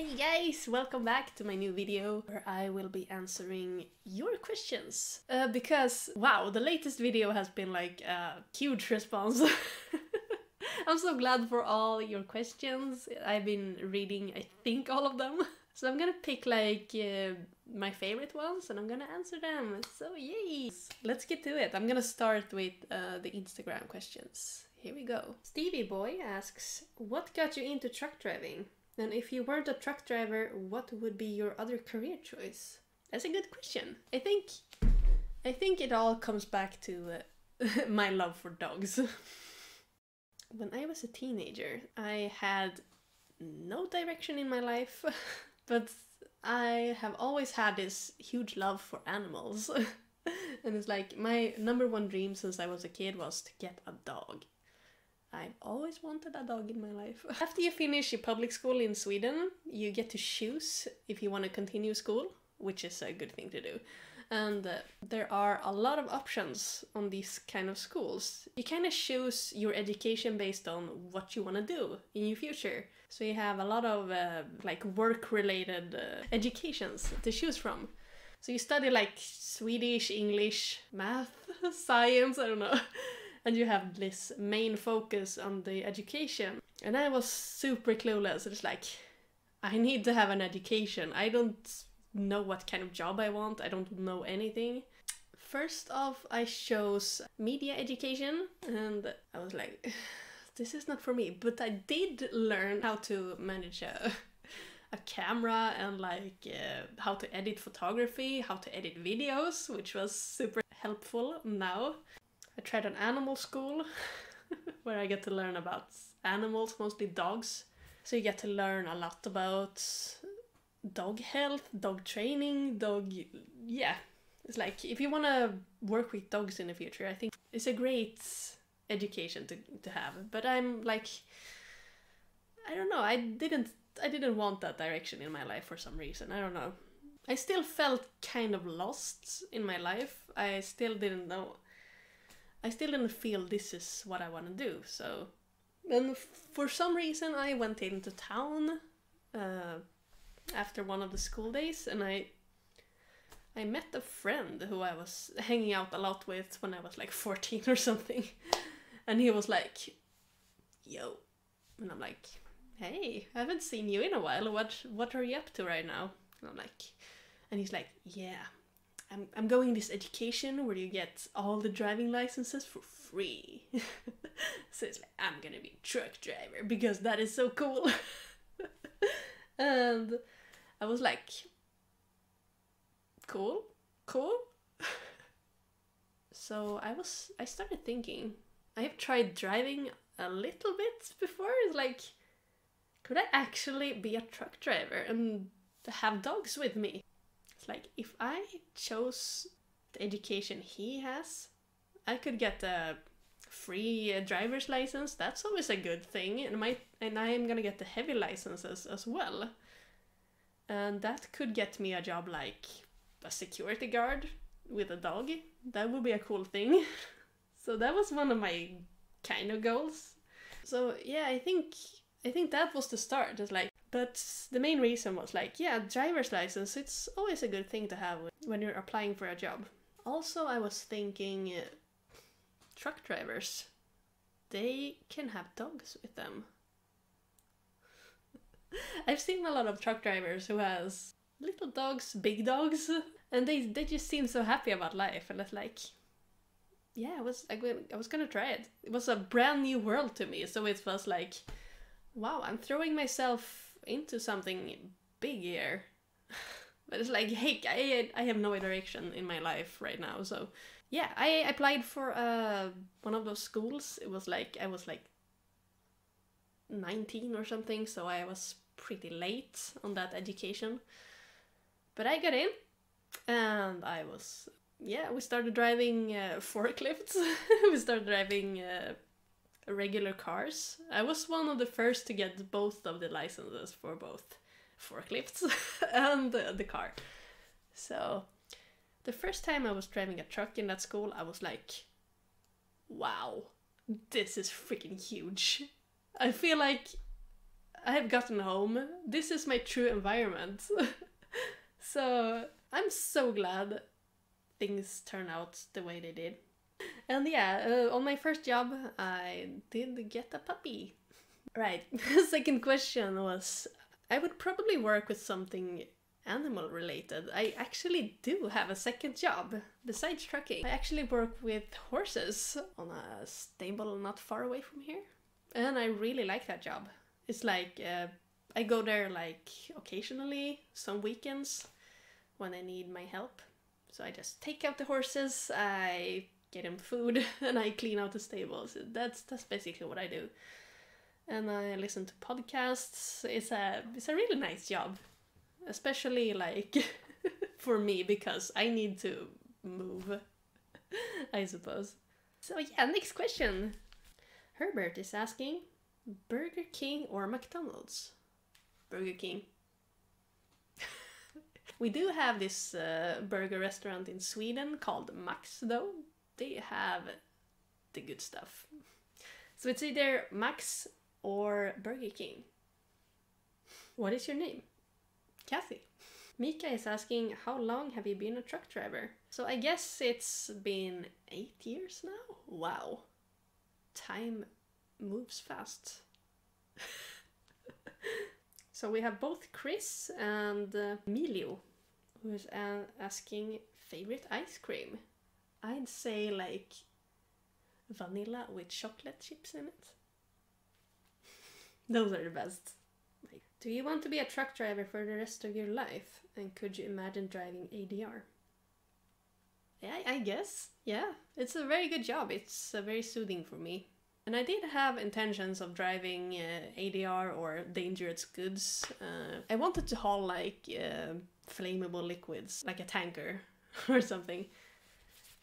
Hey guys, welcome back to my new video where I will be answering your questions. Because, wow, the latest video has been like a huge response. I'm so glad for all your questions. I've been reading, I think, all of them. So I'm gonna pick like my favorite ones and I'm gonna answer them. So yay! Let's get to it. I'm gonna start with the Instagram questions. Here we go. Stevie Boy asks, what got you into truck driving? And if you weren't a truck driver, what would be your other career choice? That's a good question. I think it all comes back to my love for dogs. When I was a teenager, I had no direction in my life, but I have always had this huge love for animals. And it's like my number one dream since I was a kid was to get a dog. I've always wanted a dog in my life. After you finish your public school in Sweden, you get to choose if you want to continue school, which is a good thing to do. And there are a lot of options on these kind of schools. You kind of choose your education based on what you want to do in your future. So you have a lot of like work-related educations to choose from. So you study like Swedish, English, math, science, I don't know. And you have this main focus on the education. And I was super clueless. It's like, I need to have an education. I don't know what kind of job I want. I don't know anything. First off, I chose media education. And I was like, this is not for me. But I did learn how to manage a camera and like how to edit photography, how to edit videos, which was super helpful now. I tried an animal school where I get to learn about animals, mostly dogs. So you get to learn a lot about dog health, dog training, yeah. It's like, if you want to work with dogs in the future, I think it's a great education to have. But I'm like, I don't know, I didn't want that direction in my life for some reason, I don't know. I still felt kind of lost in my life. I still didn't feel this is what I want to do, so... And for some reason I went into town after one of the school days, and I met a friend who I was hanging out a lot with when I was like 14 or something. And he was like, yo. And I'm like, hey, I haven't seen you in a while, what are you up to right now? And I'm like... And he's like, yeah, I'm going this education where you get all the driving licenses for free. So it's like, I'm gonna be a truck driver because that is so cool. And I was like, cool. So I started thinking, I have tried driving a little bit before. It's like, could I actually be a truck driver and have dogs with me? Like, if I chose the education he has, I could get a free driver's license. That's always a good thing. And I am gonna get the heavy licenses as well. And that could get me a job like a security guard with a dog. That would be a cool thing. So that was one of my kind of goals. So yeah, I think that was the start. It's like, but the main reason was like, yeah, driver's license, it's always a good thing to have when you're applying for a job. Also, I was thinking, truck drivers, they can have dogs with them. I've seen a lot of truck drivers who has little dogs, big dogs, and they just seem so happy about life. And it's like, yeah, I was gonna try it. It was a brand new world to me, so it was like, wow, I'm throwing myself into something big here. But it's like, hey, I have no direction in my life right now, so yeah, I applied for one of those schools. It was like, I was like 19 or something, so I was pretty late on that education. But I got in, and we started driving forklifts. We started driving regular cars. I was one of the first to get both of the licenses for both forklifts and the car. So the first time I was driving a truck in that school, I was like, wow, this is freaking huge. I feel like I have gotten home. This is my true environment. So I'm so glad things turned out the way they did. And yeah, on my first job, I did get a puppy. Right, second question was, I would probably work with something animal related. I actually do have a second job besides trucking. I actually work with horses on a stable not far away from here. And I really like that job. It's like, I go there like occasionally, some weekends, when I need my help. So I just take out the horses, I get them food, and I clean out the stables. That's basically what I do. And I listen to podcasts. It's a really nice job. Especially like for me, because I need to move, I suppose. So yeah, next question. Herbert is asking, Burger King or McDonald's? Burger King. We do have this burger restaurant in Sweden called Max though. They have the good stuff. So it's either Max or Burger King. What is your name? Kathy. Mika is asking, how long have you been a truck driver? So I guess it's been 8 years now? Wow. Time moves fast. So we have both Chris and Emilio, who is asking favorite ice cream. I'd say like vanilla with chocolate chips in it. Those are the best. Do you want to be a truck driver for the rest of your life? And could you imagine driving ADR? Yeah, I guess. Yeah, it's a very good job. It's very soothing for me. And I did have intentions of driving ADR or dangerous goods. I wanted to haul like flammable liquids, like a tanker or something.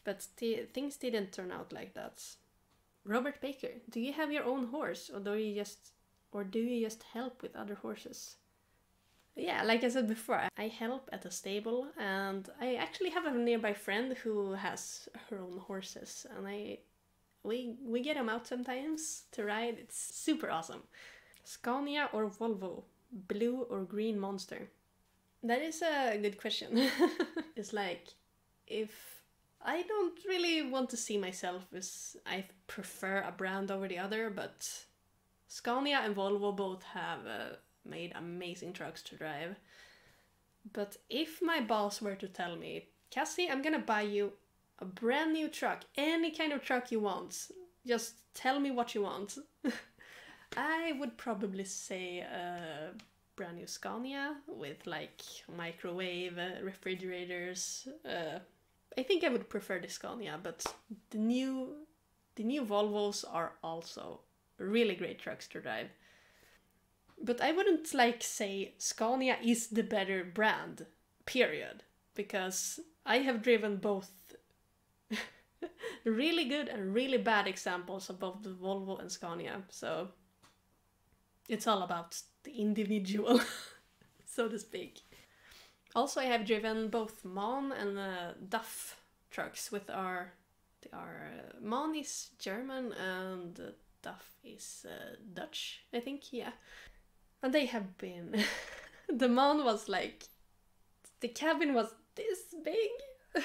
But things didn't turn out like that. Robert Baker, do you have your own horse, or do you just help with other horses? Yeah, like I said before, I help at a stable, and I actually have a nearby friend who has her own horses, and we get them out sometimes to ride. It's super awesome. Scania or Volvo? Blue or green monster? That is a good question. It's like, if I don't really want to see myself as I prefer a brand over the other, but Scania and Volvo both have made amazing trucks to drive. But if my boss were to tell me, Cassie, I'm gonna buy you a brand new truck, any kind of truck you want, just tell me what you want, I would probably say a brand new Scania with like microwave, refrigerators. I think I would prefer the Scania, but the new Volvos are also really great trucks to drive. But I wouldn't like say Scania is the better brand, period, because I have driven both really good and really bad examples of both the Volvo and Scania, so it's all about the individual, so to speak. Also, I have driven both MAN and DAF trucks with our MAN is German and DAF is Dutch, I think, yeah. And they have been... the MAN was like... the cabin was this big!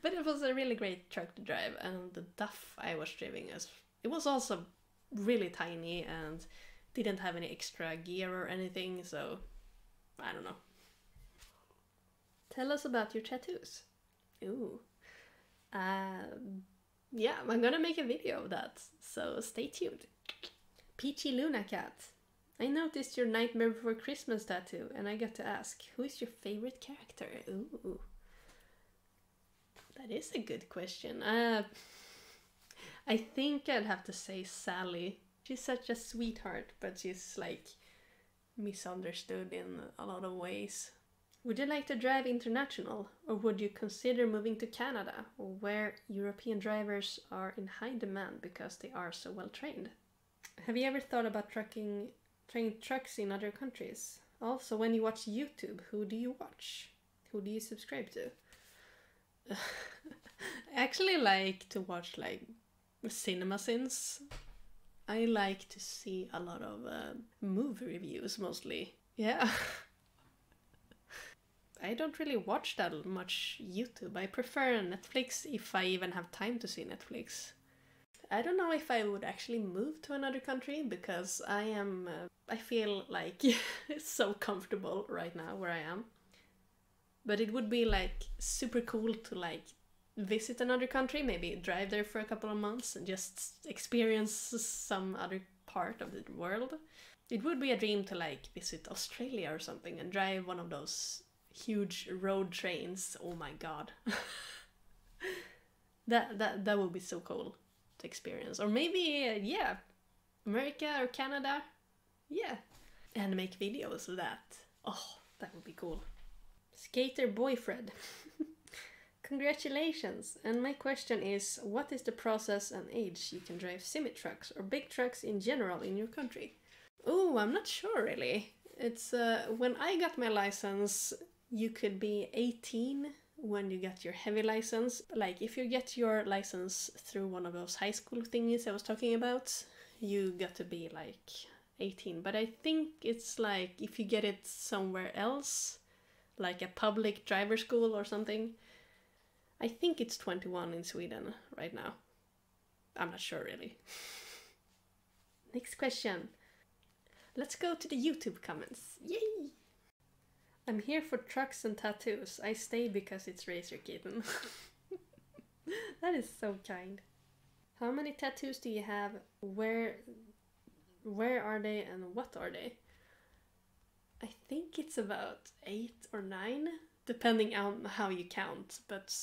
But it was a really great truck to drive, and the DAF I was driving, it was also really tiny and didn't have any extra gear or anything, so I don't know. Tell us about your tattoos. Ooh. Yeah, I'm gonna make a video of that, so stay tuned. Peachy Luna Cat. I noticed your Nightmare Before Christmas tattoo, and I got to ask, who is your favorite character? Ooh. That is a good question. I think I'd have to say Sally. She's such a sweetheart, but she's like misunderstood in a lot of ways. Would you like to drive international, or would you consider moving to Canada, where European drivers are in high demand because they are so well trained? Have you ever thought about training trucks in other countries? Also, when you watch YouTube, who do you watch? Who do you subscribe to? I actually like to watch like cinema sins. I like to see a lot of movie reviews mostly. Yeah. I don't really watch that much YouTube. I prefer Netflix if I even have time to see Netflix. I don't know if I would actually move to another country because I feel like it's so comfortable right now where I am. But it would be like super cool to like visit another country, maybe drive there for a couple of months and just experience some other part of the world. It would be a dream to like visit Australia or something and drive one of those huge road trains. Oh my god. That would be so cool to experience. Or maybe yeah, America or Canada. Yeah. And make videos of that. Oh, that would be cool. Skater boyfriend. Congratulations! And my question is, what is the process and age you can drive semi-trucks or big trucks in general in your country? Oh, I'm not sure really. It's when I got my license, you could be 18 when you get your heavy license. Like if you get your license through one of those high school thingies I was talking about, you got to be like 18. But I think it's like if you get it somewhere else, like a public driver school or something, I think it's 21 in Sweden right now. I'm not sure really. Next question. Let's go to the YouTube comments. Yay! I'm here for trucks and tattoos. I stay because it's Razor Kitten. That is so kind. How many tattoos do you have? Where are they and what are they? I think it's about 8 or 9, depending on how you count, but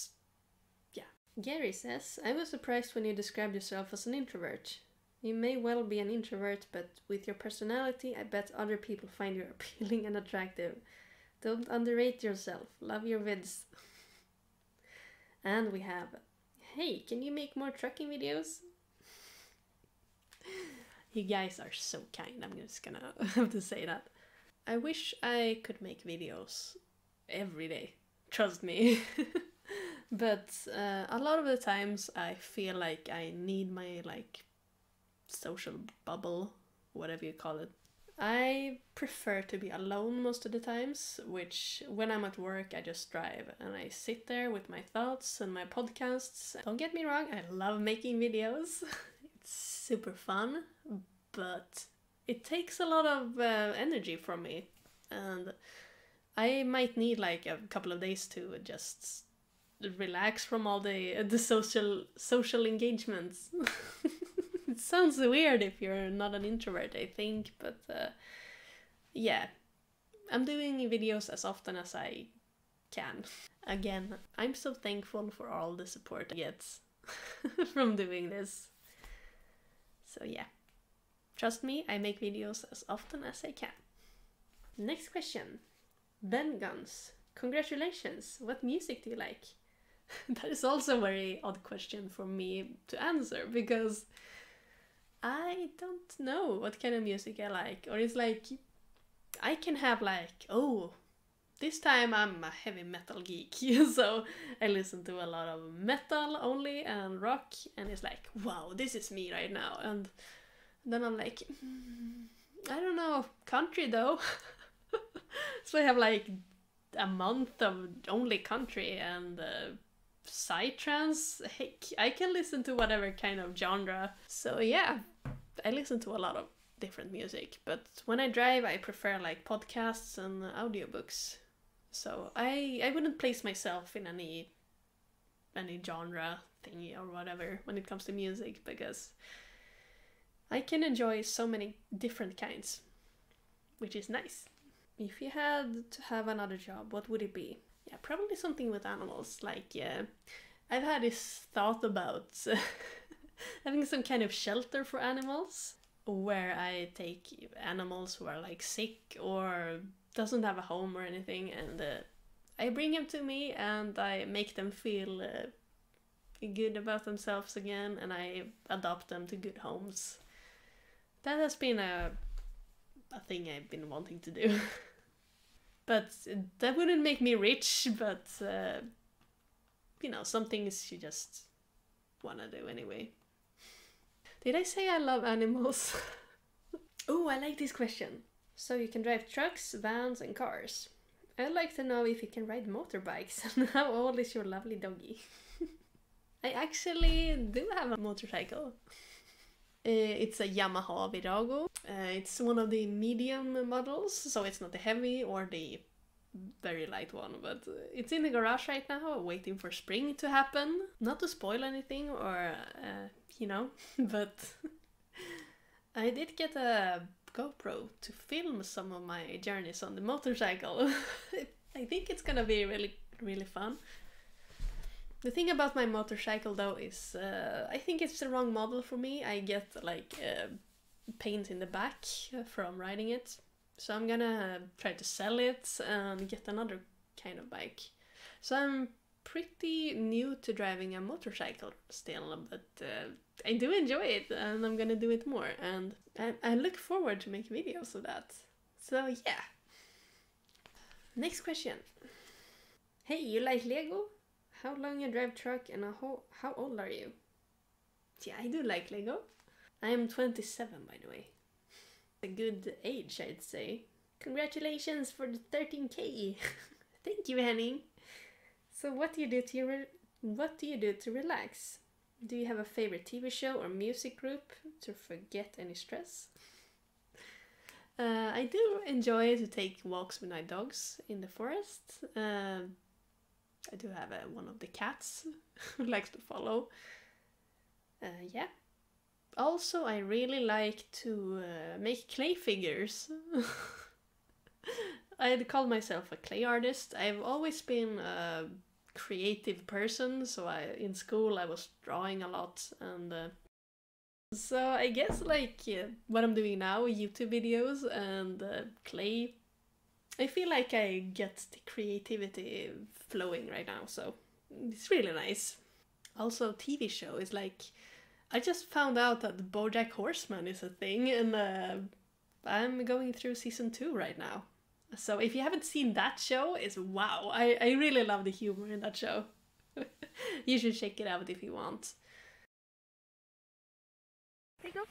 yeah. Gary says, I was surprised when you described yourself as an introvert. You may well be an introvert, but with your personality, I bet other people find you appealing and attractive. Don't underrate yourself. Love your vids. And we have, hey, can you make more trucking videos? You guys are so kind, I'm just gonna have to say that. I wish I could make videos every day, trust me. But a lot of the times I feel like I need my like social bubble, whatever you call it. I prefer to be alone most of the times, which when I'm at work I just drive and I sit there with my thoughts and my podcasts. Don't get me wrong, I love making videos. It's super fun, but it takes a lot of energy from me, and I might need like a couple of days to just relax from all the social engagements. It sounds weird if you're not an introvert, I think, but yeah, I'm doing videos as often as I can. Again, I'm so thankful for all the support I get from doing this. So yeah, trust me, I make videos as often as I can. Next question. Ben Guns, congratulations, what music do you like? That is also a very odd question for me to answer, because I don't know what kind of music I like. Or it's like, I can have like, oh, this time I'm a heavy metal geek, so I listen to a lot of metal only and rock, and it's like, wow, this is me right now. And then I'm like, I don't know, country though. So I have like a month of only country and psytrance. Heck, I can listen to whatever kind of genre. So yeah, I listen to a lot of different music, but when I drive I prefer like podcasts and audiobooks. So I wouldn't place myself in any genre thingy or whatever when it comes to music, because I can enjoy so many different kinds, which is nice. If you had to have another job, what would it be? Yeah, probably something with animals. Like, I've had this thought about having some kind of shelter for animals, where I take animals who are like sick or doesn't have a home or anything, and I bring them to me and I make them feel good about themselves again, and I adopt them to good homes. That has been a thing I've been wanting to do. But that wouldn't make me rich, but you know, some things you just wanna do anyway. Did I say I love animals? Oh, I like this question. So you can drive trucks, vans and cars. I'd like to know if you can ride motorbikes and how old is your lovely doggy? I actually do have a motorcycle. It's a Yamaha Virago. It's one of the medium models, so it's not the heavy or the very light one, but it's in the garage right now, waiting for spring to happen. Not to spoil anything or, you know, but I did get a GoPro to film some of my journeys on the motorcycle. I think it's gonna be really, really fun. The thing about my motorcycle though is I think it's the wrong model for me. I get like paint in the back from riding it. So I'm gonna try to sell it and get another kind of bike. So I'm pretty new to driving a motorcycle still, but I do enjoy it and I'm gonna do it more. And I look forward to make videos of that. So yeah. Next question. Hey, you like Lego? How long you drive truck and how old are you? Yeah, I do like Lego. I am 27 by the way. A good age, I'd say. Congratulations for the 13K. Thank you, Henning. So what do you do to relax? Do you have a favorite TV show or music group to forget any stress? I do enjoy to take walks with my dogs in the forest. I do have one of the cats who likes to follow. Yeah. Also, I really like to make clay figures. I'd call myself a clay artist. I've always been a creative person, so in school I was drawing a lot, and so I guess like what I'm doing now, YouTube videos and clay, I feel like I get the creativity flowing right now, so it's really nice. Also, TV show is like, I just found out that BoJack Horseman is a thing, and I'm going through season 2 right now. So if you haven't seen that show, it's wow. I really love the humor in that show. You should check it out if you want. There you go.